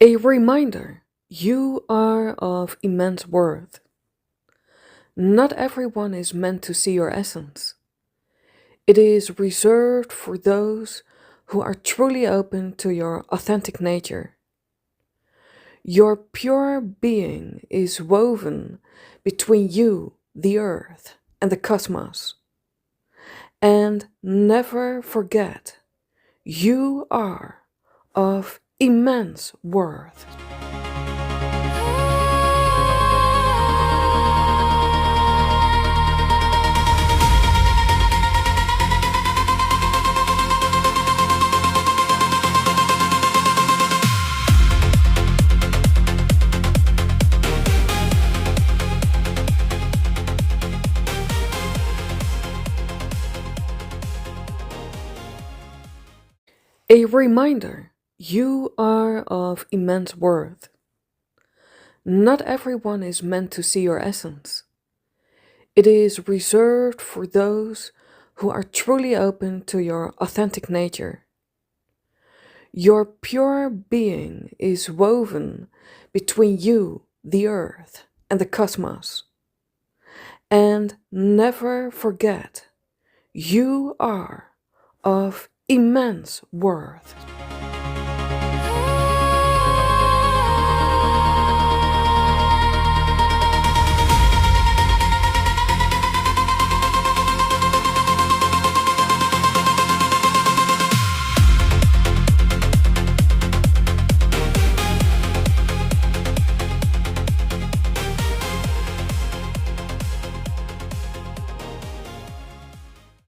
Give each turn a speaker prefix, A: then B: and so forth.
A: A reminder, you are of immense worth. Not everyone is meant to see your essence. It is reserved for those who are truly open to your authentic nature. Your pure being is woven between you, the earth, and the cosmos. And never forget, you are of immense worth. A reminder, you are of immense worth. Not everyone is meant to see your essence. It is reserved for those who are truly open to your authentic nature. Your pure being is woven between you, the earth, and the cosmos. And never forget, you are of immense worth.